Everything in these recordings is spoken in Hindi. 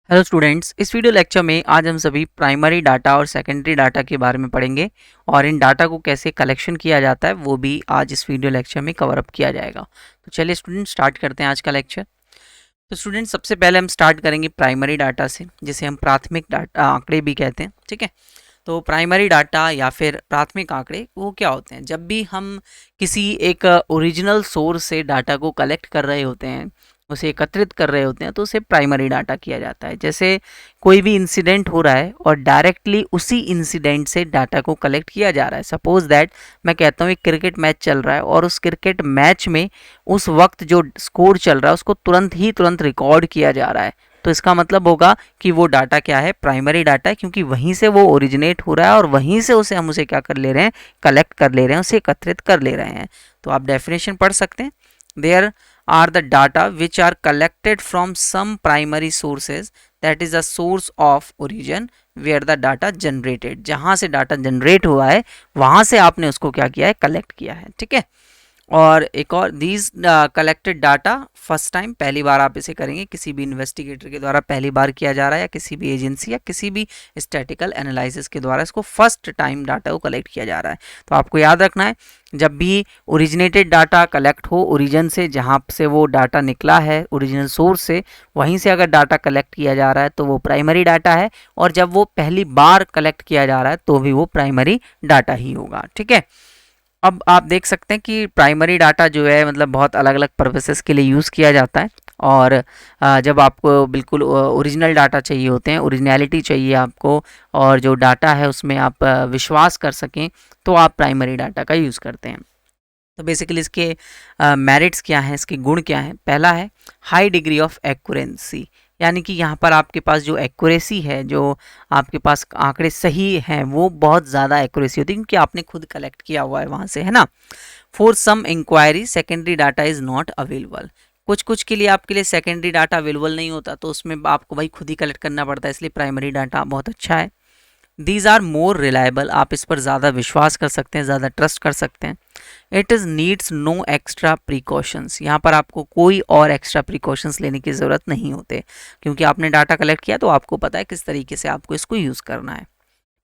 हेलो स्टूडेंट्स, इस वीडियो लेक्चर में आज हम सभी प्राइमरी डाटा और सेकेंडरी डाटा के बारे में पढ़ेंगे और इन डाटा को कैसे कलेक्शन किया जाता है वो भी आज इस वीडियो लेक्चर में कवर अप किया जाएगा। तो चलिए स्टूडेंट स्टार्ट करते हैं आज का लेक्चर। तो स्टूडेंट सबसे पहले हम स्टार्ट करेंगे प्राइमरी डाटा से, जिसे हम प्राथमिक डाटा आंकड़े भी कहते हैं। ठीक है, तो प्राइमरी डाटा या फिर प्राथमिक आंकड़े वो क्या होते हैं? जब भी हम किसी एक ओरिजिनल सोर्स से डाटा को कलेक्ट कर रहे होते हैं, उसे एकत्रित कर रहे होते हैं, तो उसे प्राइमरी डाटा किया जाता है। जैसे कोई भी इंसिडेंट हो रहा है और डायरेक्टली उसी इंसिडेंट से डाटा को कलेक्ट किया जा रहा है। सपोज दैट मैं कहता हूँ एक क्रिकेट मैच चल रहा है और उस क्रिकेट मैच में उस वक्त जो स्कोर चल रहा है उसको तुरंत रिकॉर्ड किया जा रहा है, तो इसका मतलब होगा कि वो डाटा क्या है? प्राइमरी डाटा है, क्योंकि वहीं से वो ओरिजिनेट हो रहा है और वहीं से हम उसे क्या कर ले रहे हैं? कलेक्ट कर ले रहे हैं, उसे एकत्रित कर ले रहे हैं। तो आप डेफिनेशन पढ़ सकते हैं। There are the data which are collected from some primary sources, that is the source of origin where the data generated। जहां से डाटा जनरेट हुआ है वहां से आपने उसको क्या किया है? कलेक्ट किया है। ठीक है, और एक और these collected data first time, पहली बार आप इसे करेंगे, किसी भी इन्वेस्टिगेटर के द्वारा पहली बार किया जा रहा है या किसी भी एजेंसी या किसी भी स्टैटिकल एनालिसिस के द्वारा इसको फर्स्ट टाइम डाटा को कलेक्ट किया जा रहा है। तो आपको याद रखना है, जब भी ओरिजिनेटेड डाटा कलेक्ट हो ओरिजिन से, जहाँ से वो डाटा निकला है ओरिजिनल सोर्स से, वहीं से अगर डाटा कलेक्ट किया जा रहा है तो वो प्राइमरी डाटा है, और जब वो पहली बार कलेक्ट किया जा रहा है तो भी वो प्राइमरी डाटा ही होगा। ठीक है, अब आप देख सकते हैं कि प्राइमरी डाटा जो है मतलब बहुत अलग अलग पर्पसेस के लिए यूज़ किया जाता है। और जब आपको बिल्कुल ओरिजिनल डाटा चाहिए होते हैं, ओरिजिनलिटी चाहिए आपको, और जो डाटा है उसमें आप विश्वास कर सकें, तो आप प्राइमरी डाटा का यूज़ करते हैं। तो बेसिकली इसके मेरिट्स क्या हैं, इसके गुण क्या हैं? पहला है हाई डिग्री ऑफ एक्यूरेंसी, यानी कि यहाँ पर आपके पास जो एक्यूरेसी है, जो आपके पास आंकड़े सही हैं, वो बहुत ज़्यादा एक्यूरेसी होती है क्योंकि आपने खुद कलेक्ट किया हुआ है वहाँ से, है ना। For some inquiry secondary data is not available. कुछ कुछ के लिए आपके लिए सेकेंडरी डाटा अवेलेबल नहीं होता, तो उसमें आपको भाई खुद ही कलेक्ट करना पड़ता है, इसलिए प्राइमरी डाटा बहुत अच्छा है। दीज आर मोर रिलायबल, आप इस पर ज़्यादा विश्वास कर सकते हैं, ज़्यादा ट्रस्ट कर सकते हैं। It is needs no extra precautions, यहाँ पर आपको कोई और एक्स्ट्रा प्रिकॉशंस लेने की ज़रूरत नहीं होते, क्योंकि आपने डाटा कलेक्ट किया तो आपको पता है किस तरीके से आपको इसको यूज़ करना है।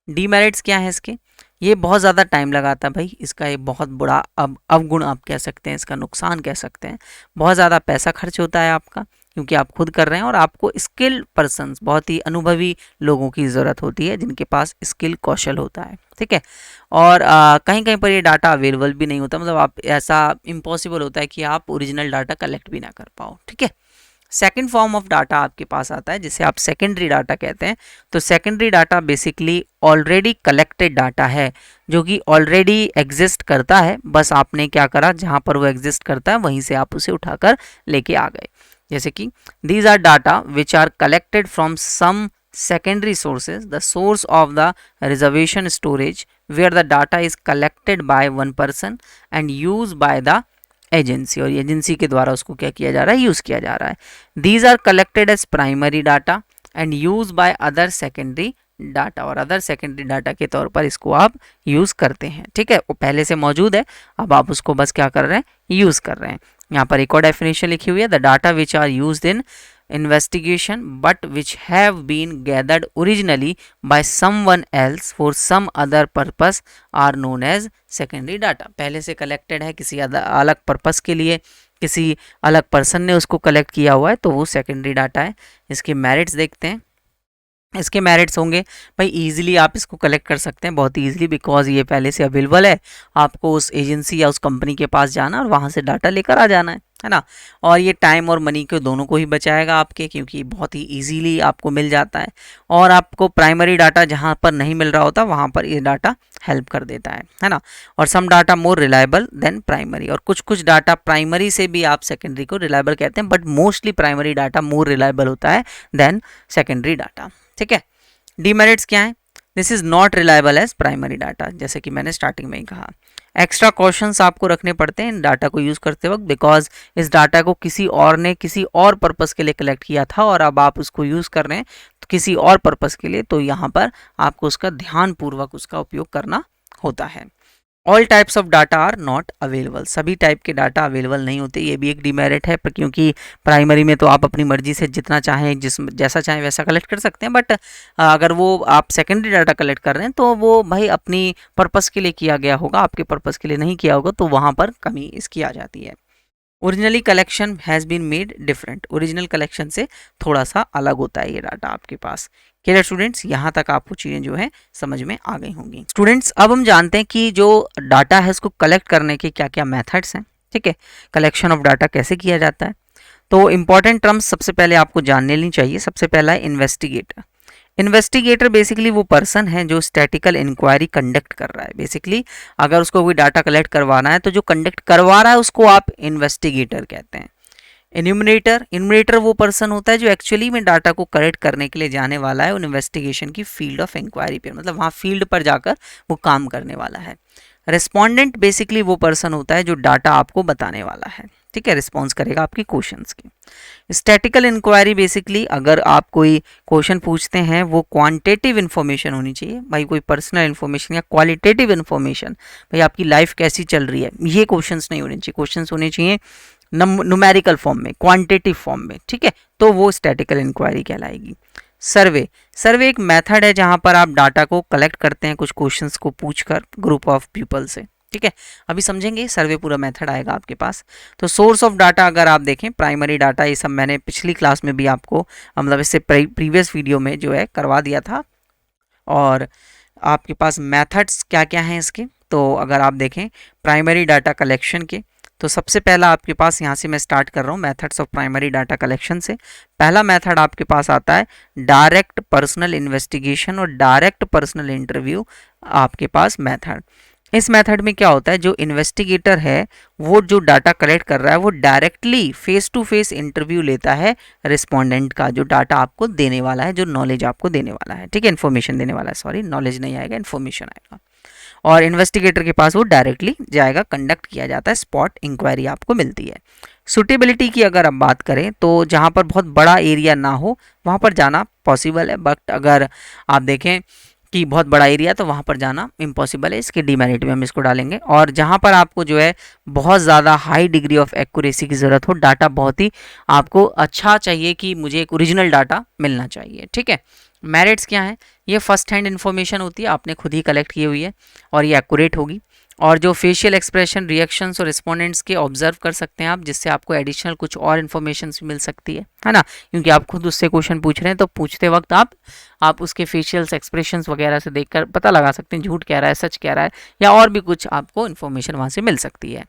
डीमेरिट्स क्या है इसके? ये बहुत ज़्यादा टाइम लगाता है भाई, इसका ये बहुत बड़ा अवगुण आप कह सकते हैं, इसका नुकसान कह सकते हैं। बहुत ज़्यादा पैसा खर्च होता है आपका, क्योंकि आप खुद कर रहे हैं, और आपको स्किल्ड पर्सन्स, बहुत ही अनुभवी लोगों की ज़रूरत होती है जिनके पास स्किल कौशल होता है। ठीक है, और कहीं कहीं पर ये डाटा अवेलेबल भी नहीं होता, मतलब आप ऐसा इम्पॉसिबल होता है कि आप ओरिजिनल डाटा कलेक्ट भी ना कर पाओ। ठीक है, सेकेंड फॉर्म ऑफ डाटा आपके पास आता है जिसे आप सेकेंडरी डाटा कहते हैं। तो secondary data basically already collected data है, जो कि ऑलरेडी एग्जिस्ट करता है, बस आपने क्या करा, जहाँ पर वो एग्जिस्ट करता है वहीं से आप उसे उठाकर लेके आ गए। जैसे कि these are data which are collected from some secondary sources, the source of the reservation storage where the data is collected by one person and used by the agency, और एजेंसी के द्वारा उसको क्या किया जा रहा है? यूज़ किया जा रहा है। These are collected as primary data and use by other secondary data, और अदर सेकेंडरी डाटा के तौर पर इसको आप यूज़ करते हैं। ठीक है, वो पहले से मौजूद है, अब आप उसको बस क्या कर रहे हैं? यूज़ कर रहे हैं। यहाँ पर एक और डेफिनेशन लिखी हुई है, the data which are used in investigation but which have been gathered originally by someone else for some other purpose are known as secondary data। पहले से कलेक्टेड है किसी अलग पर्पस के लिए, किसी अलग पर्सन ने उसको कलेक्ट किया हुआ है, तो वो सेकेंडरी डाटा है। इसके मेरिट्स देखते हैं। इसके मेरिट्स होंगे भाई, इजीली आप इसको कलेक्ट कर सकते हैं, बहुत ईजिली, बिकॉज ये पहले से अवेलेबल है। आपको उस एजेंसी या उस कंपनी के पास जाना और वहाँ से डाटा लेकर आ जाना है ना। और ये टाइम और मनी के दोनों को ही बचाएगा आपके, क्योंकि बहुत ही इजीली आपको मिल जाता है। और आपको प्राइमरी डाटा जहाँ पर नहीं मिल रहा होता वहाँ पर ये डाटा हेल्प कर देता है ना। और some data more reliable than primary, और कुछ कुछ डाटा प्राइमरी से भी आप सेकेंडरी को रिलायबल कहते हैं, but mostly primary data more reliable होता है देन सेकेंडरी डाटा। ठीक है, डीमेरिट्स क्या है? This is not reliable as primary data, जैसे कि मैंने स्टार्टिंग में ही कहा। एक्स्ट्रा कॉशंस आपको रखने पड़ते हैं इन डाटा को यूज़ करते वक्त, बिकॉज इस डाटा को किसी और ने किसी और पर्पस के लिए कलेक्ट किया था और अब आप उसको यूज़ कर रहे हैं तो किसी और पर्पस के लिए, तो यहाँ पर आपको उसका ध्यानपूर्वक उसका उपयोग करना होता है। All types of data are not available, सभी टाइप के डाटा अवेलेबल नहीं होते, ये भी एक डिमेरिट है, क्योंकि प्राइमरी में तो आप अपनी मर्जी से जितना चाहें जैसा चाहें वैसा कलेक्ट कर सकते हैं, बट अगर वो आप सेकेंडरी डाटा कलेक्ट कर रहे हैं तो वो भाई अपनी पर्पज़ के लिए किया गया होगा, आपके पर्पज़ के लिए नहीं किया होगा, तो वहाँ पर कमी इसकी आ जाती है। Originally collection has been made different, original collection से थोड़ा सा अलग होता है ये डाटा आपके पास। क्लियर स्टूडेंट्स, यहाँ तक आपको चीज़ें जो है समझ में आ गई होंगी। स्टूडेंट्स, अब हम जानते हैं कि जो डाटा है उसको कलेक्ट करने के क्या क्या मेथड्स हैं। ठीक है, कलेक्शन ऑफ डाटा कैसे किया जाता है। तो इंपॉर्टेंट टर्म्स सबसे पहले आपको जानने लेनी चाहिए। सबसे पहला है इन्वेस्टिगेटर। इन्वेस्टिगेटर बेसिकली वो पर्सन है जो स्टैटिकल इंक्वायरी कंडक्ट कर रहा है। बेसिकली अगर उसको कोई डाटा कलेक्ट करवाना है तो जो कंडक्ट करवा रहा है उसको आप इन्वेस्टिगेटर कहते हैं। इन्यूमरेटर, इन्यूमरेटर वो पर्सन होता है जो एक्चुअली में डाटा को कलेक्ट करने के लिए जाने वाला है उन इन्वेस्टिगेशन की फील्ड ऑफ इंक्वायरी पे, मतलब वहाँ फील्ड पर जाकर वो काम करने वाला है। रेस्पोंडेंट बेसिकली वो पर्सन होता है जो डाटा आपको बताने वाला है। ठीक है, रिस्पॉन्स करेगा आपकी क्वेश्चंस की। स्टैटिकल इंक्वायरी बेसिकली अगर आप कोई क्वेश्चन पूछते हैं वो क्वांटिटेटिव इन्फॉर्मेशन होनी चाहिए भाई, कोई पर्सनल इन्फॉर्मेशन या क्वालिटेटिव इन्फॉर्मेशन, भाई आपकी लाइफ कैसी चल रही है, ये क्वेश्चंस नहीं होने चाहिए। क्वेश्चंस होने चाहिए न्यूमेरिकल फॉर्म में, क्वांटिटेटिव फॉर्म में। ठीक है, तो वो स्टैटिकल इंक्वायरी कहलाएगी। सर्वे, सर्वे एक मेथड है जहां पर आप डाटा को कलेक्ट करते हैं कुछ क्वेश्चंस को पूछकर ग्रुप ऑफ पीपल से। ठीक है, अभी समझेंगे सर्वे पूरा मेथड आएगा आपके पास। तो सोर्स ऑफ डाटा अगर आप देखें, प्राइमरी डाटा, ये सब मैंने पिछली क्लास में भी आपको मतलब इससे प्रीवियस वीडियो में जो है करवा दिया था। और आपके पास मेथड्स क्या क्या हैं इसके, तो अगर आप देखें प्राइमरी डाटा कलेक्शन के, तो सबसे पहला आपके पास यहाँ से मैं स्टार्ट कर रहा हूँ methods of primary data collection से। पहला मेथड आपके पास आता है डायरेक्ट पर्सनल इन्वेस्टिगेशन और डायरेक्ट पर्सनल इंटरव्यू आपके पास मेथड। इस मेथड में क्या होता है, जो इन्वेस्टिगेटर है वो जो डाटा कलेक्ट कर रहा है वो directly face to face interview लेता है रिस्पोंडेंट का, जो डाटा आपको देने वाला है, जो नॉलेज आपको देने वाला है। ठीक है, इन्फॉर्मेशन देने वाला है, सॉरी नॉलेज नहीं आएगा, इन्फॉर्मेशन आएगा। और इन्वेस्टिगेटर के पास वो डायरेक्टली जाएगा, कंडक्ट किया जाता है, स्पॉट इंक्वायरी आपको मिलती है। सुटेबिलिटी की अगर आप बात करें तो जहाँ पर बहुत बड़ा एरिया ना हो वहाँ पर जाना पॉसिबल है, बट अगर आप देखें कि बहुत बड़ा एरिया तो वहाँ पर जाना इम्पॉसिबल है, इसके डिमेरिट में हम इसको डालेंगे। और जहाँ पर आपको जो है बहुत ज़्यादा हाई डिग्री ऑफ एक्यूरेसी की ज़रूरत हो, डाटा बहुत ही आपको अच्छा चाहिए कि मुझे एक ओरिजिनल डाटा मिलना चाहिए। ठीक है, मेरिट्स क्या हैं, ये फर्स्ट हैंड इन्फॉर्मेशन होती है, आपने खुद ही कलेक्ट की हुई है और ये एक्यूरेट होगी। और जो फेशियल एक्सप्रेशन, रिएक्शंस और रिस्पोंडेंट्स के ऑब्जर्व कर सकते हैं आप, जिससे आपको एडिशनल कुछ और इन्फॉर्मेशन भी मिल सकती है ना, क्योंकि आप खुद उससे क्वेश्चन पूछ रहे हैं तो पूछते वक्त आप उसके फेशियल एक्सप्रेशंस वगैरह से देखकर पता लगा सकते हैं झूठ कह रहा है, सच कह रहा है, या और भी कुछ आपको इन्फॉर्मेशन वहाँ से मिल सकती है।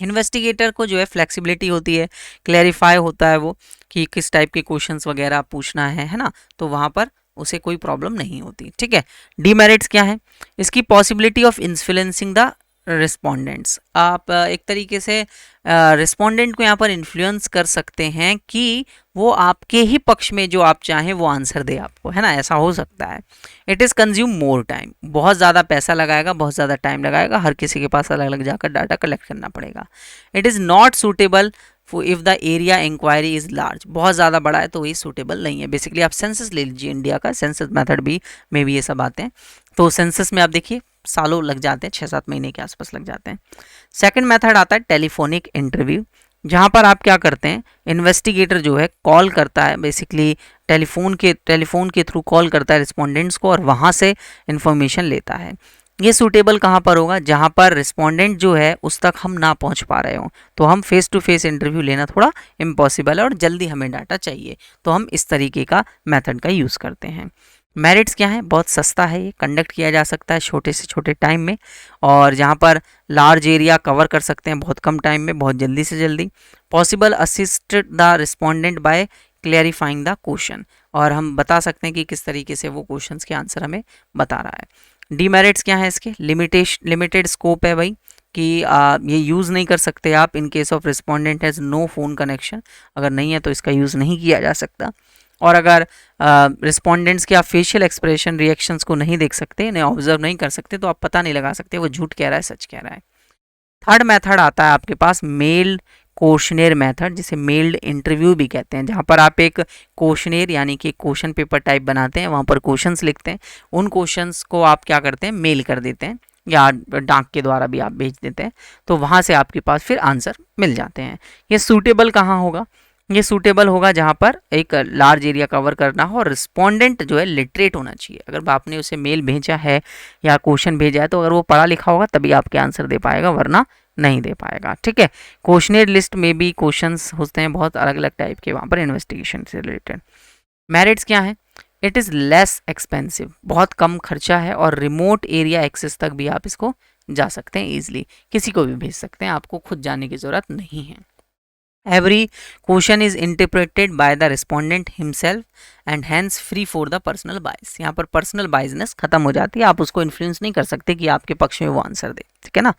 इन्वेस्टिगेटर को जो है फ्लेक्सिबिलिटी होती है, क्लैरिफाई होता है वो कि किस टाइप के क्वेश्चंस वगैरह पूछना है ना, तो वहाँ पर उसे कोई प्रॉब्लम नहीं होती। ठीक है, डीमेरिट्स क्या है, इसकी possibility of influencing the respondents, आप एक तरीके से रिस्पोंडेंट को यहाँ पर इन्फ्लुएंस कर सकते हैं कि वो आपके ही पक्ष में जो आप चाहें वो आंसर दे आपको, है ना, ऐसा हो सकता है। It is consume more time, बहुत ज़्यादा पैसा लगाएगा, बहुत ज़्यादा टाइम लगाएगा, हर किसी के पास अलग अलग जाकर डाटा कलेक्ट करना पड़ेगा। It is not suitable if the area inquiry is large, बहुत ज़्यादा बड़ा है तो ये सूटेबल नहीं है। बेसिकली आप सेंसस ले लीजिए, इंडिया का सेंसस मेथड भी में भी ये सब आते हैं, तो सेंसस में आप देखिए सालों लग जाते हैं, 6-7 महीने के आसपास लग जाते हैं। सेकंड मेथड आता है टेलीफोनिक इंटरव्यू, जहाँ पर आप क्या करते हैं, इन्वेस्टिगेटर जो है कॉल करता है, बेसिकली टेलीफोन के थ्रू कॉल करता है रिस्पोंडेंट्स को और वहाँ से इंफॉर्मेशन लेता है। ये सूटेबल कहाँ पर होगा, जहाँ पर रिस्पोंडेंट जो है उस तक हम ना पहुँच पा रहे हों, तो हम फेस टू फेस इंटरव्यू लेना थोड़ा इम्पॉसिबल है और जल्दी हमें डाटा चाहिए, तो हम इस तरीके का मेथड का यूज़ करते हैं। मेरिट्स क्या है, बहुत सस्ता है, ये कंडक्ट किया जा सकता है छोटे से छोटे टाइम में, और जहाँ पर लार्ज एरिया कवर कर सकते हैं बहुत कम टाइम में, बहुत जल्दी से जल्दी। Possible assist the respondent by clarifying the question, और हम बता सकते हैं कि किस तरीके से वो क्वेश्चंस के आंसर हमें बता रहा है। डीमेरिट्स क्या है इसके, लिमिटेड स्कोप है भाई, कि ये यूज़ नहीं कर सकते आप in case of respondent has no phone connection, अगर नहीं है तो इसका यूज़ नहीं किया जा सकता। और अगर रिस्पोंडेंट्स के आप फेशियल एक्सप्रेशन, रिएक्शंस को नहीं देख सकते, इन्हें ऑब्जर्व नहीं कर सकते, तो आप पता नहीं लगा सकते वो झूठ कह रहा है, सच कह रहा है। थर्ड मेथड आता है आपके पास मेल क्वेश्चनेयर मेथड, जिसे मेल्ड इंटरव्यू भी कहते हैं, जहाँ पर आप एक क्वेश्चनेयर यानी कि क्वेश्चन पेपर टाइप बनाते हैं, वहाँ पर क्वेश्चंस लिखते हैं, उन क्वेश्चंस को आप क्या करते हैं, मेल कर देते हैं या डाक के द्वारा भी आप भेज देते हैं, तो वहाँ से आपके पास फिर आंसर मिल जाते हैं। ये सूटेबल कहाँ होगा? ये सूटेबल होगा जहाँ पर एक लार्ज एरिया कवर करना हो और रिस्पोंडेंट जो है लिटरेट होना चाहिए। अगर आपने उसे मेल भेजा है या क्वेश्चन भेजा है तो अगर वो पढ़ा लिखा होगा तभी आपके आंसर दे पाएगा, वरना नहीं दे पाएगा। ठीक है, क्वेश्चनर लिस्ट में भी क्वेश्चंस होते हैं बहुत अलग अलग टाइप के वहाँ पर इन्वेस्टिगेशन से रिलेटेड। मेरिट्स क्या है? इट इज़ लेस एक्सपेंसिव, बहुत कम खर्चा है और रिमोट एरिया एक्सेस तक भी आप इसको जा सकते हैं ईजिली, किसी को भी भेज सकते हैं, आपको खुद जाने की ज़रूरत नहीं है। Every question is interpreted by the respondent himself and hence free for the personal bias. यहाँ पर पर्सनल बाइसनेस खत्म हो जाती है, आप उसको इन्फ्लुएंस नहीं कर सकते कि आपके पक्ष में वो आंसर दे, ठीक है ना,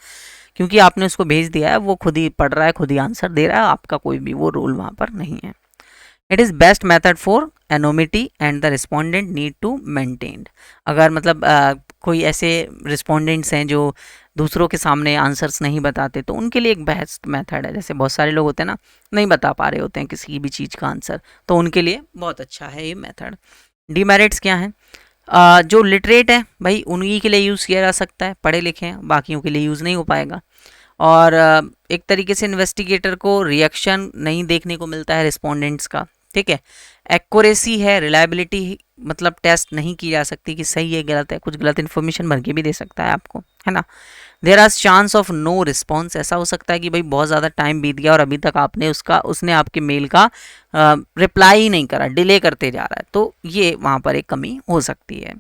क्योंकि आपने उसको भेज दिया है, वो खुद ही पढ़ रहा है, खुद ही आंसर दे रहा है, आपका कोई भी वो रोल वहाँ पर नहीं है। It is best method for anonymity and the respondent need to maintain. अगर मतलब कोई ऐसे रिस्पोंडेंट्स हैं जो दूसरों के सामने आंसर्स नहीं बताते, तो उनके लिए एक बेस्ट मेथड है। जैसे बहुत सारे लोग होते हैं ना, नहीं बता पा रहे होते हैं किसी भी चीज़ का आंसर, तो उनके लिए बहुत अच्छा है ये मेथड। डीमेरिट्स क्या हैं? जो लिटरेट है भाई उन्हीं के लिए यूज़ किया जा सकता है, पढ़े लिखे हैं, बाकियों के लिए यूज़ नहीं हो पाएगा। और एक तरीके से इन्वेस्टिगेटर को रिएक्शन नहीं देखने को मिलता है रिस्पोंडेंट्स का। ठीक है, एक्यूरेसी है, रिलायबिलिटी मतलब टेस्ट नहीं की जा सकती कि सही है गलत है, कुछ गलत इन्फॉर्मेशन भर के भी दे सकता है आपको, है ना। There are chance of no response, ऐसा हो सकता है कि भाई बहुत ज़्यादा टाइम बीत गया और अभी तक आपने उसने आपके मेल का रिप्लाई ही नहीं करा, डिले करते जा रहा है, तो ये वहाँ पर एक कमी हो सकती है।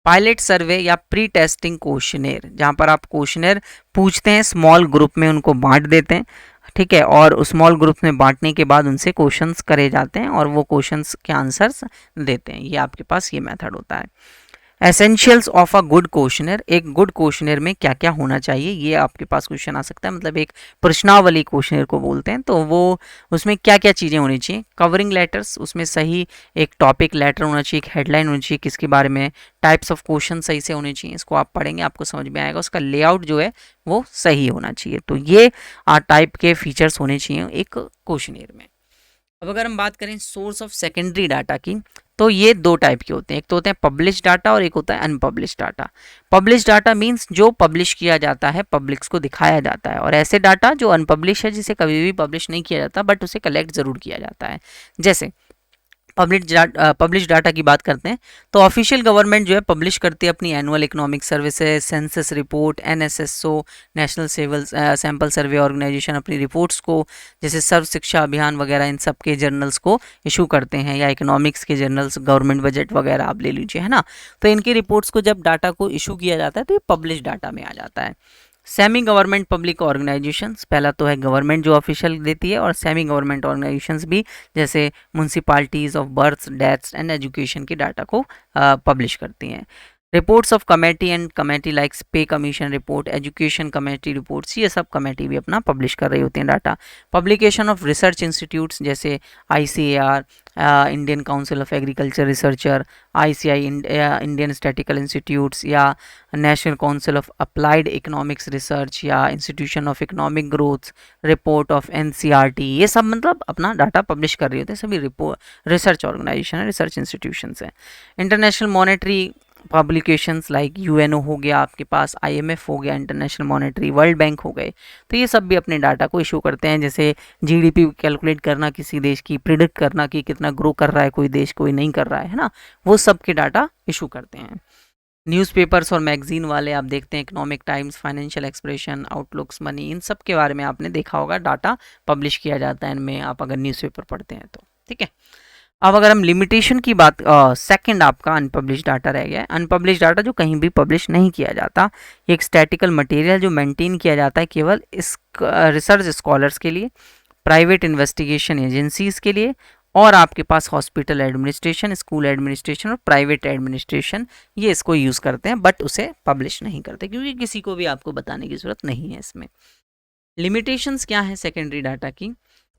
पायलट सर्वे या प्री टेस्टिंग क्वेश्चनेयर, जहाँ पर आप क्वेश्चनेयर पूछते हैं, स्मॉल ग्रुप में उनको बांट देते हैं, ठीक है, और स्मॉल ग्रुप में बांटने के बाद उनसे क्वेश्चंस करे जाते हैं और वो क्वेश्चंस के आंसर्स देते हैं। ये आपके पास ये मेथड होता है। Essentials of a good questionnaire, एक गुड क्वेश्चनर में क्या क्या होना चाहिए, ये आपके पास क्वेश्चन आ सकता है। मतलब एक प्रश्नावली क्वेश्चनर को बोलते हैं, तो वो उसमें क्या क्या चीज़ें होनी चाहिए। कवरिंग लेटर्स, उसमें सही एक टॉपिक लेटर होना चाहिए, एक हेडलाइन होनी चाहिए किसके बारे में, टाइप्स ऑफ क्वेश्चन सही से होने चाहिए, इसको आप पढ़ेंगे आपको समझ में आएगा। उसका लेआउट जो है वो सही होना चाहिए। तो ये टाइप के फीचर्स होने चाहिए एक क्वेश्चनर में। अब अगर हम बात करें सोर्स ऑफ सेकेंडरी डाटा की, तो ये दो टाइप के होते हैं, एक तो होते हैं पब्लिश डाटा और एक होता है unpublish data. Publish data means जो पब्लिश किया जाता है, पब्लिक्स को दिखाया जाता है, और ऐसे डाटा जो अनपब्लिश है, जिसे कभी भी पब्लिश नहीं किया जाता बट उसे कलेक्ट ज़रूर किया जाता है। जैसे पब्लिश डाटा की बात करते हैं, तो ऑफिशियल गवर्नमेंट जो है पब्लिश करती है अपनी annual economic services, census report, NSSO, national sample survey organisation अपनी रिपोर्ट्स को, जैसे सर्व शिक्षा अभियान वगैरह, इन सब के जर्नल्स को इशू करते हैं, या इकोनॉमिक्स के जर्नल्स, गवर्नमेंट बजट वगैरह आप ले लीजिए, है ना। तो इनकी रिपोर्ट्स को जब डाटा को इशू किया जाता है तो ये पब्लिश डाटा में आ जाता है। सेमी गवर्नमेंट पब्लिक ऑर्गेनाइजेशंस, पहला तो है गवर्नमेंट जो ऑफिशियल देती है, और सेमी गवर्नमेंट ऑर्गेनाइजेशंस भी, जैसे municipalities of births, deaths and education की डाटा को पब्लिश करती हैं। Reports of committee and committee like pay commission report, education committee reports, ये सब कमेटी भी अपना पब्लिश कर रही होती हैं data. Publication of research institutes, जैसे ICAR, Indian council of agriculture researcher, ICI Indian statical institutes, या national council of applied economics research, या institution of economic growth, report of NCRT, ये सब मतलब अपना डाटा पब्लिश कर रही होती है, सभी रिसर्च ऑर्गेनाइजेशन है, रिसर्च इंस्टीट्यूशंस हैं। International monetary publications like UNO हो गया आपके पास, IMF हो गया, इंटरनेशनल मॉनेटरी, वर्ल्ड बैंक हो गए, तो ये सब भी अपने डाटा को इशू करते हैं। जैसे GDP कैलकुलेट करना किसी देश की, प्रिडिक्ट करना कि कितना ग्रो कर रहा है कोई देश, कोई नहीं कर रहा है ना, वो सब के डाटा इशू करते हैं। न्यूज़पेपर्स और मैगजीन वाले आप देखते हैं, Economic Times, Financial Expression, Outlooks Money, इन सब के बारे में आपने देखा होगा, डाटा पब्लिश किया जाता है इनमें, आप अगर न्यूज़पेपर पढ़ते हैं तो, ठीक है। अब अगर हम लिमिटेशन की बात, सेकंड आपका अनपब्लिश डाटा रह गया है। अनपब्लिश डाटा जो कहीं भी पब्लिश नहीं किया जाता, ये एक स्टैटिकल मटेरियल जो मेंटेन किया जाता है केवल इस रिसर्च स्कॉलर्स के लिए, प्राइवेट इन्वेस्टिगेशन एजेंसीज के लिए, और आपके पास हॉस्पिटल एडमिनिस्ट्रेशन, स्कूल एडमिनिस्ट्रेशन और प्राइवेट एडमिनिस्ट्रेशन, ये इसको यूज़ करते हैं, बट उसे पब्लिश नहीं करते क्योंकि किसी को भी आपको बताने की ज़रूरत नहीं है इसमें। लिमिटेशंस क्या है सेकेंडरी डाटा की?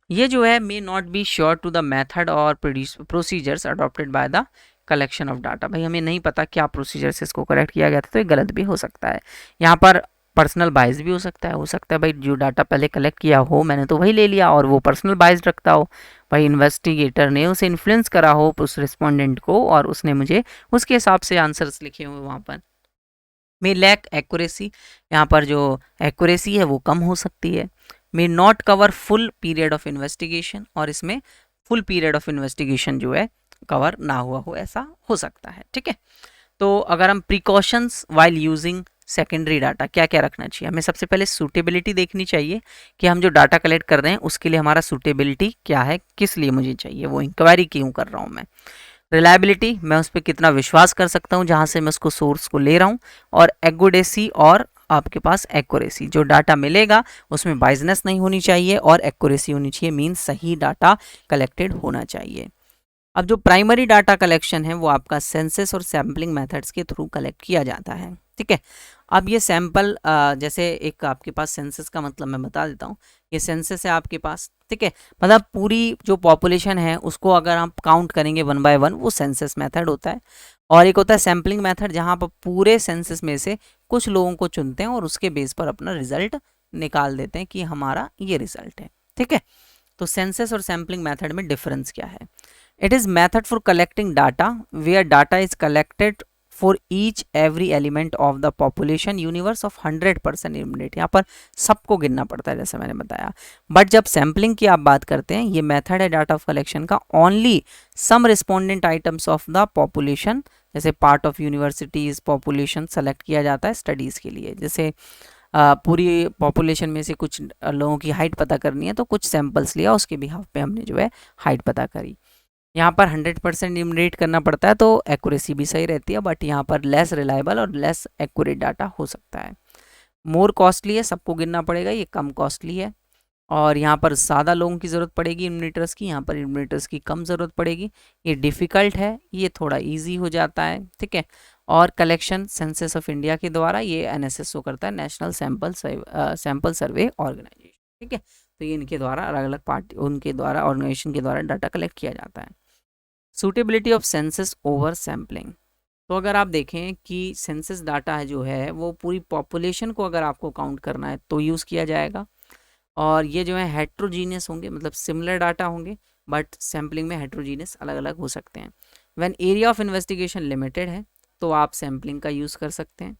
ये जो है may not be sure to the method और procedures adopted by the collection of data. भाई हमें नहीं पता क्या प्रोसीजर से इसको कलेक्ट किया गया था, तो ये गलत भी हो सकता है। यहाँ पर पर्सनल बाइस भी हो सकता है भाई जो डाटा पहले कलेक्ट किया हो मैंने तो वही ले लिया और वो पर्सनल बाइस रखता हो, भाई इन्वेस्टिगेटर ने उसे इन्फ्लुएंस करा हो उस रिस्पोंडेंट को और उसने मुझे उसके हिसाब से आंसर्स लिखे हुए वहाँ पर, मे लैक एक्यूरेसी, यहाँ पर जो एक्यूरेसी है वो कम हो सकती है। May not cover full period of investigation, और इसमें फुल पीरियड ऑफ इन्वेस्टिगेशन जो है कवर ना हुआ हो, ऐसा हो सकता है। ठीक है, तो अगर हम precautions while using secondary data क्या क्या रखना चाहिए, हमें सबसे पहले सूटेबिलिटी देखनी चाहिए कि हम जो डाटा कलेक्ट कर रहे हैं उसके लिए हमारा सूटेबिलिटी क्या है, किस लिए मुझे चाहिए, वो इंक्वायरी क्यों कर रहा हूँ मैं। रिलायबिलिटी, मैं उस पर कितना विश्वास कर सकता हूँ जहाँ से मैं उसको सोर्स को ले रहा हूँ। और एक्यूरेसी, और आपके पास एक्यूरेसी, जो डाटा मिलेगा उसमें बाइजनेस नहीं होनी चाहिए और एक्यूरेसी होनी चाहिए, मीन सही डाटा कलेक्टेड होना चाहिए। अब जो प्राइमरी डाटा कलेक्शन है वो आपका सेंसस और सैम्पलिंग मेथड्स के थ्रू कलेक्ट किया जाता है। ठीक है, अब ये सैंपल जैसे एक आपके पास सेंसस का मतलब मैं बता देता हूँ, ये सेंसस है आपके पास। ठीक है, मतलब पूरी जो पॉपुलेशन है उसको अगर आप काउंट करेंगे 1 बाय 1, वो सेंसस मेथड होता है। और एक होता है सैम्पलिंग मेथड, जहाँ पर पूरे सेंसस में से कुछ लोगों को चुनते हैं और उसके बेस पर अपना रिजल्ट निकाल देते हैं कि हमारा ये रिजल्ट है। ठीक है, तो सेंसस और सैम्पलिंग मेथड में डिफरेंस क्या है। It is method for collecting data where data is collected for each every element of the population universe of 100% immunity, यहाँ पर सबको गिनना पड़ता है जैसे मैंने बताया। बट जब सैम्पलिंग की आप बात करते हैं, ये मेथड है डाटा ऑफ कलेक्शन का, only some respondent items of the population, जैसे part of universities population select किया जाता है स्टडीज़ के लिए। जैसे पूरी पॉपुलेशन में से कुछ लोगों की हाइट पता करनी है तो कुछ सैंपल्स लिया, उसके बिहाफ पे हमने जो है हाइट पता करी। यहाँ पर 100% इम्यूनेट करना पड़ता है तो एक्यूरेसी भी सही रहती है, बट यहाँ पर लेस रिलायबल और लेस एक्यूरेट डाटा हो सकता है। मोर कॉस्टली है, सबको गिनना पड़ेगा, ये कम कॉस्टली है। और यहाँ पर ज़्यादा लोगों की ज़रूरत पड़ेगी इम्यूनेटर्स की, यहाँ पर इम्यूनेटर्स की कम ज़रूरत पड़ेगी। ये डिफ़िकल्ट है, ये थोड़ा ईजी हो जाता है। ठीक है, और कलेक्शन सेंसस ऑफ इंडिया के द्वारा, ये NSSO करता है, नेशनल सैम्पल सर्वे ऑर्गेनाइजेशन। ठीक है, तो ये इनके द्वारा अलग अलग पार्टी, उनके द्वारा ऑर्गेनाइजेशन के द्वारा डाटा कलेक्ट किया जाता है। Suitability of census over sampling, तो अगर आप देखें कि सेंसस डाटा है जो है वो पूरी पॉपुलेशन को अगर आपको काउंट करना है तो यूज़ किया जाएगा। और ये जो है हेट्रोजीनियस होंगे, मतलब सिमिलर डाटा होंगे, बट सैम्पलिंग में हेट्रोजीनियस अलग अलग हो सकते हैं। When area of investigation limited है तो आप सैम्पलिंग का यूज़ कर सकते हैं।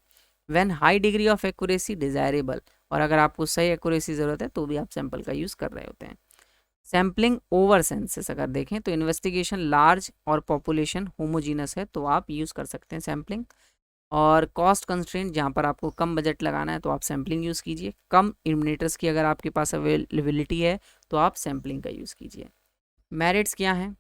When high degree of accuracy desirable, और अगर आपको सही एक्यूरेसी ज़रूरत है तो भी आप सैंपल का यूज़ कर रहे होते हैं। सैम्पलिंग ओवर सेंसस अगर देखें तो इन्वेस्टिगेशन लार्ज और पॉपुलेशन होमोजीनस है तो आप यूज़ कर सकते हैं सैम्पलिंग। और कॉस्ट कंस्ट्रेंट, जहाँ पर आपको कम बजट लगाना है तो आप सैम्पलिंग यूज़ कीजिए। कम इल्यूमिनेटर्स की अगर आपके पास अवेलेबिलिटी है तो आप सैम्पलिंग का यूज़ कीजिए। मेरिट्स क्या हैं,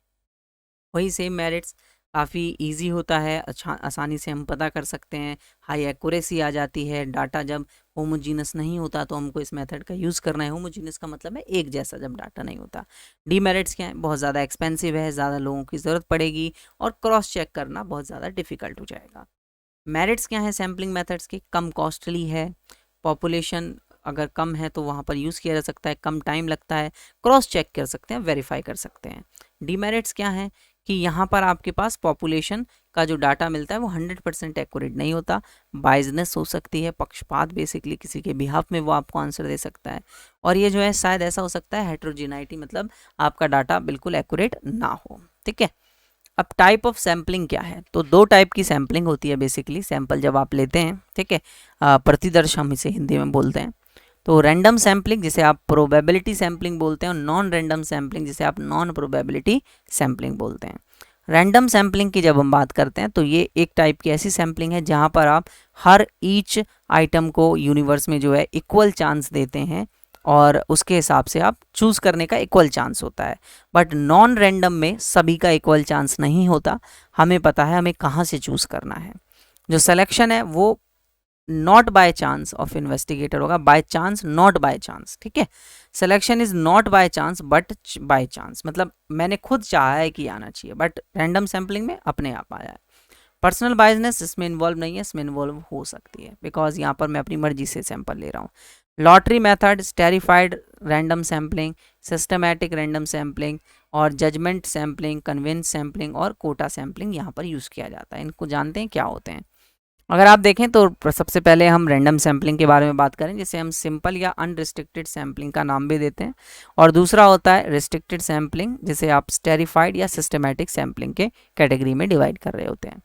वही सेम मेरिट्स, काफ़ी इजी होता है, अच्छा आसानी से हम पता कर सकते हैं, हाई एक्यूरेसी आ जाती है। डाटा जब होमोजीनस नहीं होता तो हमको इस मेथड का यूज़ करना है। होमोजीनस का मतलब है एक जैसा जब डाटा नहीं होता। डीमेरिट्स क्या है, बहुत ज़्यादा एक्सपेंसिव है, ज़्यादा लोगों की ज़रूरत पड़ेगी और क्रॉस चेक करना बहुत ज़्यादा डिफिकल्ट हो जाएगा। मेरिट्स क्या है सैम्पलिंग मेथड्स के, कम कॉस्टली है, पॉपुलेशन अगर कम है तो वहाँ पर यूज़ किया जा सकता है, कम टाइम लगता है, क्रॉस चेक कर सकते हैं, वेरीफाई कर सकते हैं। डीमेरिट्स क्या है कि यहाँ पर आपके पास पॉपुलेशन का जो डाटा मिलता है वो 100% एक्यूरेट नहीं होता, बाइजनेस हो सकती है, पक्षपात बेसिकली किसी के बिहाफ में वो आपको आंसर दे सकता है। और ये जो है शायद ऐसा हो सकता है हेट्रोजिनाइटी, मतलब आपका डाटा बिल्कुल एक्यूरेट ना हो। ठीक है, अब टाइप ऑफ सैम्पलिंग क्या है, तो दो टाइप की सैम्पलिंग होती है बेसिकली। सैंपल जब आप लेते हैं, ठीक है, प्रतिदर्श हम इसे हिंदी में बोलते हैं, तो रैंडम सैम्पलिंग जिसे आप प्रोबेबिलिटी सैम्पलिंग बोलते हैं, और नॉन रैंडम सैम्पलिंग जिसे आप नॉन प्रोबेबिलिटी सैम्पलिंग बोलते हैं। रैंडम सैम्पलिंग की जब हम बात करते हैं तो ये एक टाइप की ऐसी सैम्पलिंग है जहाँ पर आप हर ईच आइटम को यूनिवर्स में जो है इक्वल चांस देते हैं और उसके हिसाब से आप चूज़ करने का इक्वल चांस होता है। बट नॉन रैंडम में सभी का इक्वल चांस नहीं होता, हमें पता है हमें कहाँ से चूज़ करना है। जो सिलेक्शन है वो not by chance of investigator होगा, by chance not by chance. ठीक है, selection is not by chance but by chance, मतलब मैंने खुद चाहा है कि आना चाहिए, बट रैंडम सैम्पलिंग में अपने आप आया है। पर्सनल बायसनेस इसमें इन्वॉल्व नहीं है, इसमें इन्वॉल्व हो सकती है बिकॉज यहाँ पर मैं अपनी मर्जी से सैंपल ले रहा हूँ। Lottery method, esterified random sampling, systematic random sampling और जजमेंट सैम्पलिंग, कन्विंस सैम्पलिंग और कोटा सैम्पलिंग यहाँ पर यूज़ किया जाता है। इनको जानते हैं क्या होते हैं। अगर आप देखें तो सबसे पहले हम रैंडम सैम्पलिंग के बारे में बात करें, जिसे हम सिंपल या अनरिस्ट्रिक्टेड सैम्पलिंग का नाम भी देते हैं, और दूसरा होता है रिस्ट्रिक्टेड सैम्पलिंग जिसे आप स्टेरिफाइड या सिस्टमैटिक सैम्पलिंग के कैटेगरी में डिवाइड कर रहे होते हैं।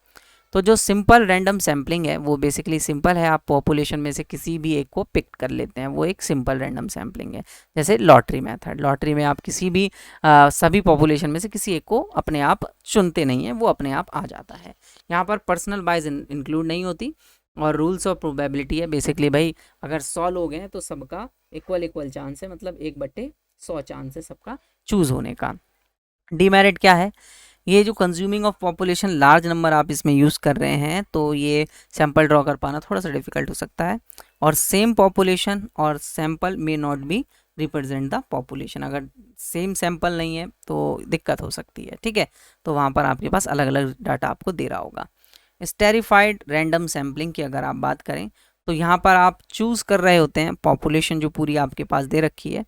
तो जो सिंपल रैंडम सैम्पलिंग है वो बेसिकली सिंपल है, आप पॉपुलेशन में से किसी भी एक को पिक कर लेते हैं, वो एक सिंपल रैंडम सैम्पलिंग है। जैसे लॉटरी मेथड, लॉटरी में आप किसी भी सभी पॉपुलेशन में से किसी एक को अपने आप चुनते नहीं हैं, वो अपने आप आ जाता है। यहाँ पर पर्सनल बाइस इंक्लूड नहीं होती, और रूल्स ऑफ प्रोबेबिलिटी है बेसिकली भाई, अगर 100 लोग हैं तो सबका इक्वल चांस है, मतलब 1/100 चांस है सबका चूज होने का। डीमेरिट क्या है, ये जो consuming of population large number आप इसमें यूज़ कर रहे हैं तो ये सैंपल ड्रॉ कर पाना थोड़ा सा डिफिकल्ट हो सकता है, और सेम पॉपुलेशन और sample may not B represent the population, अगर सेम सैंपल नहीं है तो दिक्कत हो सकती है, ठीक है। तो वहाँ पर आपके पास अलग अलग डाटा आपको दे रहा होगा। स्टेरिफाइड रैंडम सैम्पलिंग की अगर आप बात करें तो यहाँ पर आप चूज़ कर रहे होते हैं पॉपुलेशन जो पूरी आपके पास दे रखी है,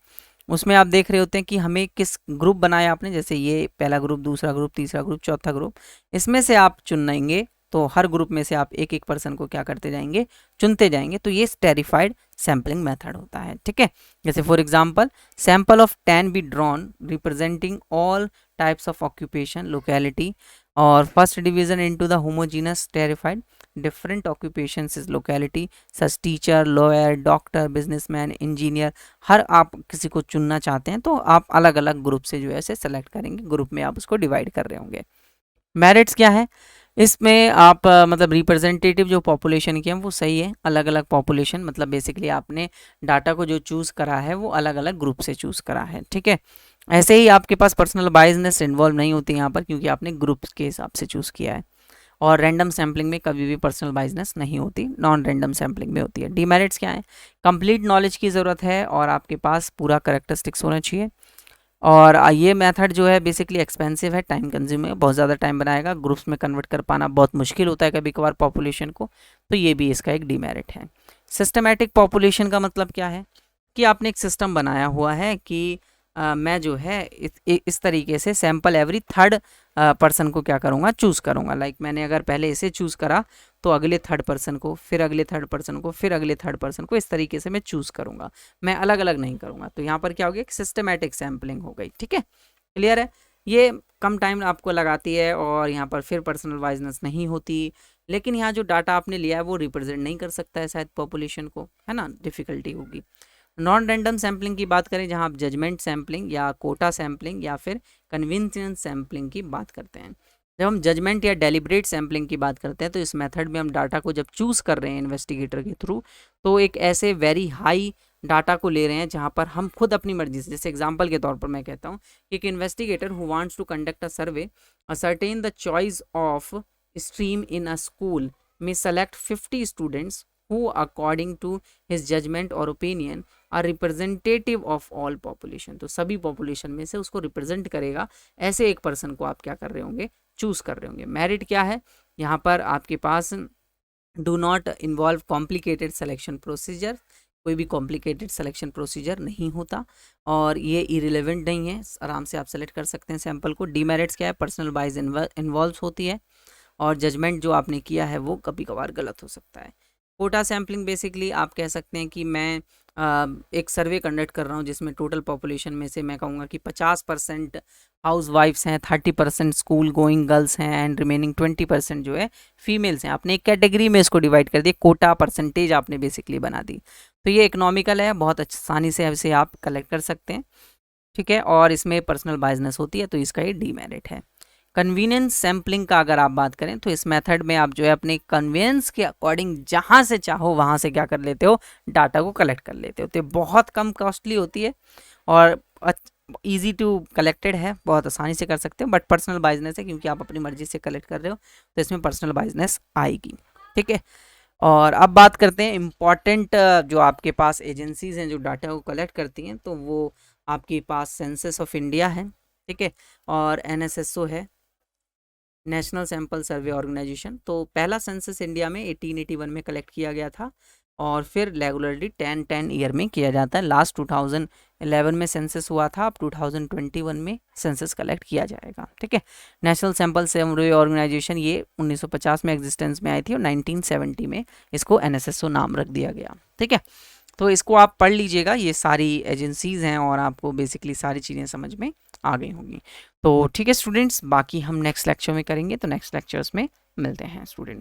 उसमें आप देख रहे होते हैं कि हमें किस ग्रुप बनाया आपने, जैसे ये पहला ग्रुप, दूसरा ग्रुप, तीसरा ग्रुप, चौथा ग्रुप, इसमें से आप चुनेंगे तो हर ग्रुप में से आप एक एक पर्सन को क्या करते जाएंगे, चुनते जाएंगे, तो ये स्टेरिफाइड सैम्पलिंग मेथड होता है, ठीक है। जैसे for example sample of 10 be drawn representing all types of occupation locality, और first division into the homogeneous stratified different occupations is locality such teacher, lawyer, doctor, businessman, engineer, हर आप किसी को चुनना चाहते हैं तो आप अलग अलग ग्रुप से जो है इसे सेलेक्ट करेंगे, ग्रुप में आप उसको डिवाइड कर रहे होंगे। मेरिट्स क्या है, इसमें आप मतलब रिप्रेजेंटेटिव जो पॉपुलेशन की है वो सही है, अलग अलग पॉपुलेशन मतलब बेसिकली आपने डाटा को जो चूज़ करा है वो अलग अलग ग्रुप से चूज़ करा है, ठीक है। ऐसे ही आपके पास पर्सनल बायसनेस इन्वॉल्व नहीं होती यहाँ पर, क्योंकि आपने ग्रुप के हिसाब से चूज़ किया है। और रैंडम सैम्पलिंग में कभी भी पर्सनल बायसनेस नहीं होती, नॉन रैंडम सैम्पलिंग में होती है। डीमेरिट्स क्या है, कंप्लीट नॉलेज की ज़रूरत है और आपके पास पूरा करेक्टरिस्टिक्स होना चाहिए, और ये मेथड जो है बेसिकली एक्सपेंसिव है, टाइम कंज्यूमिंग है, बहुत ज़्यादा टाइम बनाएगा, ग्रुप्स में कन्वर्ट कर पाना बहुत मुश्किल होता है कभी कभार पॉपुलेशन को, तो ये भी इसका एक डीमेरिट है। सिस्टमैटिक पॉपुलेशन का मतलब क्या है कि आपने एक सिस्टम बनाया हुआ है कि मैं जो है इस तरीके से सैंपल एवरी थर्ड पर्सन को क्या करूँगा, चूज़ करूँगा। लाइक मैंने अगर पहले इसे चूज़ करा तो अगले थर्ड पर्सन को, फिर अगले थर्ड पर्सन को, फिर अगले थर्ड पर्सन को, इस तरीके से मैं चूज़ करूँगा, मैं अलग अलग नहीं करूँगा। तो यहाँ पर क्या हो गया, सिस्टमैटिक सैम्पलिंग हो गई, ठीक है, क्लियर है। ये कम टाइम आपको लगाती है और यहाँ पर फिर पर्सनल वाइजनेस नहीं होती, लेकिन यहाँ जो डाटा आपने लिया है वो रिप्रेजेंट नहीं कर सकता है शायद पॉपुलेशन को, है ना, डिफ़िकल्टी होगी। नॉन रैंडम सैम्पलिंग की बात करें, जहाँ आप जजमेंट सैम्पलिंग या कोटा सैम्पलिंग या फिर कन्विंसेंस सैम्पलिंग की बात करते हैं। जब हम जजमेंट या डेलिब्रेट सैम्पलिंग की बात करते हैं तो इस मेथड में हम डाटा को जब चूज़ कर रहे हैं इन्वेस्टिगेटर के थ्रू, तो एक ऐसे वेरी हाई डाटा को ले रहे हैं जहाँ पर हम खुद अपनी मर्जी से, जैसे एग्जांपल के तौर पर मैं कहता हूँ कि एक investigator who wants to conduct a survey ascertain the choice of stream in a school में select 50 students who according to his judgment or opinion are representative of all population, तो सभी population में से उसको represent करेगा, ऐसे एक person को आप क्या कर रहे होंगे, choose कर रहे होंगे। merit क्या है, यहाँ पर आपके पास do not involve complicated selection procedure, कोई भी complicated selection procedure नहीं होता, और ये irrelevant नहीं है, आराम से आप select कर सकते हैं सैम्पल को। demerits क्या है, personal bias involves होती है, और जजमेंट जो आपने किया है वो कभी कभार गलत हो सकता है। कोटा सैम्पलिंग बेसिकली आप कह सकते हैं कि मैं एक सर्वे कंडक्ट कर रहा हूँ जिसमें टोटल पॉपुलेशन में से मैं कहूँगा कि 50% हाउस वाइफ्स हैं, 30% स्कूल गोइंग गर्ल्स हैं, एंड रिमेनिंग 20% जो है फीमेल्स हैं। आपने एक कैटेगरी में इसको डिवाइड कर दिया, कोटा परसेंटेज आपने बेसिकली बना दी, तो ये इकोनॉमिकल है, बहुत आसानी से इसे आप कलेक्ट कर सकते हैं, ठीक है, और इसमें पर्सनल बायसनेस होती है तो इसका ये डीमेरिट है। कन्वीनियंस सैम्पलिंग का अगर आप बात करें तो इस मेथड में आप जो है अपने कन्वीनियंस के अकॉर्डिंग जहाँ से चाहो वहाँ से क्या कर लेते हो, डाटा को कलेक्ट कर लेते हो, तो बहुत कम कॉस्टली होती है और ईजी टू कलेक्टेड है, बहुत आसानी से कर सकते हो, बट पर्सनल बायसनेस है क्योंकि आप अपनी मर्जी से कलेक्ट कर रहे हो तो इसमें पर्सनल बायसनेस आएगी, ठीक है। और अब बात करते हैं इम्पॉर्टेंट जो आपके पास एजेंसीज हैं जो डाटा को कलेक्ट करती हैं, तो वो आपके पास सेंसस ऑफ इंडिया है, ठीक है, और NSSO है, नेशनल सैंपल सर्वे ऑर्गेनाइजेशन। तो पहला सेंसस इंडिया में 1881 में कलेक्ट किया गया था, और फिर रेगुलरली 10-10 ईयर में किया जाता है। लास्ट 2011 में सेंसस हुआ था, अब 2021 में सेंसस कलेक्ट किया जाएगा, ठीक है। नेशनल सैंपल सर्वे ऑर्गेनाइजेशन ये 1950 में एग्जिस्टेंस में आई थी और 1970 में इसको NSSO नाम रख दिया गया, ठीक है। तो इसको आप पढ़ लीजिएगा, ये सारी एजेंसीज़ हैं और आपको बेसिकली सारी चीज़ें समझ में आ गई होंगी। तो ठीक है स्टूडेंट्स, बाकी हम नेक्स्ट लेक्चर में करेंगे, तो नेक्स्ट लेक्चर्स में मिलते हैं स्टूडेंट्स।